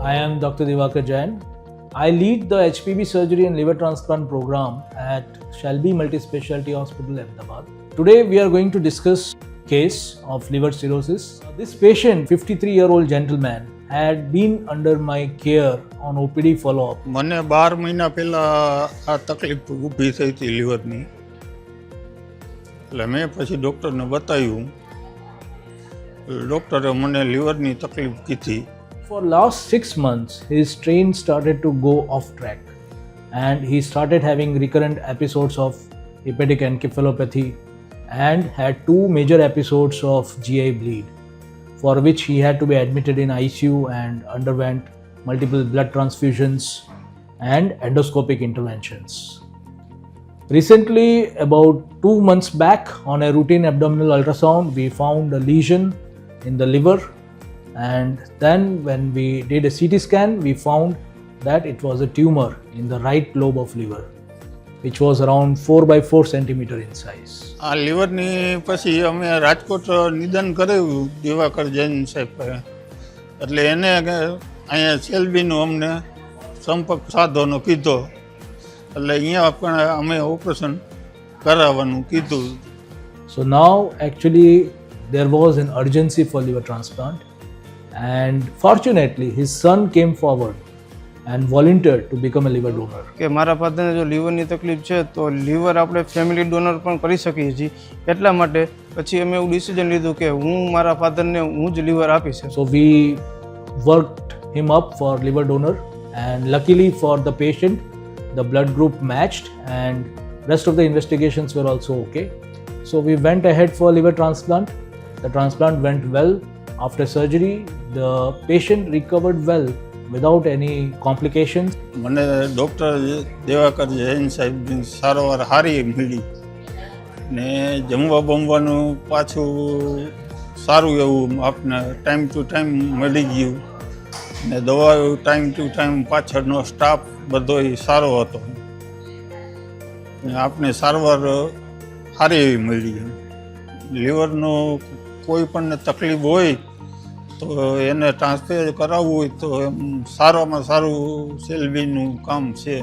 I am Dr. Divakar Jain. I lead the HPV surgery and liver transplant program at Shalby Multispecialty Hospital, Ahmedabad. Today we are going to discuss case of liver cirrhosis. This patient, 53-year-old gentleman, had been under my care on OPD follow-up. મને 12 મહિના પહેલા આ તકલીફ ઊભી થઈ હતી લીવરની, એટલે મેં પછી ડૉક્ટરને બતાવ્યું. ડૉક્ટરે મને લીવરની તકલીફ કીધી. For last 6 months, his train started to go off track and he started having recurrent episodes of hepatic encephalopathy and had 2 major episodes of GI bleed, for which he had to be admitted in ICU and underwent multiple blood transfusions and endoscopic interventions. Recently, about 2 months back, on a routine abdominal ultrasound, we found a lesion in the liver, and then when we did a CT scan, we found that it was a tumor in the right lobe of liver, which was around 4 by 4 centimeter in size. આ લીવરની પછી અમે રાજકોટ નિદાન કરાવ્યું દિવાકર જૈન સાહેબ પાસે. એટલે એને અહીંયા સેલ્બીનો અમને સંપર્ક સાધવાનો કીધો, એટલે અહીંયા પણ અમે ઓપરેશન કરાવવાનું કીધું. So now actually there was an urgency for liver transplant, and fortunately his son came forward and volunteered to become a liver donor. કે મારા ફાધરને જો લીવરની તકલીફ છે તો લીવર આપણે ફેમિલી ડોનર પણ કરી શકીએ છીએ. એટલા માટે પછી અમે એવું ડિસિઝન લીધું કે હું મારા ફાધરને હું જ લીવર આપીશ. So we worked him up for liver donor, and luckily for the patient the blood group matched and rest of the investigations were also okay. So we went ahead for liver transplant. The transplant went well. After surgery the patient recovered well without any complications. મને doctor દેવાકર Jain સાહેબની સારવાર સારી મળી ને જમવા બમવાનું પાછું સારું એવું આપને ટાઈમ ટુ ટાઈમ મળી ગયું ને દવાઓ ટાઈમ ટુ ટાઈમ પાછળનો સ્ટાફ બધો સારો હતો ને આપને સારવાર સારી એવી મળી. લીવરનો કોઈ પણ તકલીફ હોય તો એને ટ્રાન્સફર કરાવવું હોય તો સારામાં સારું સેલ્બીનું કામ છે.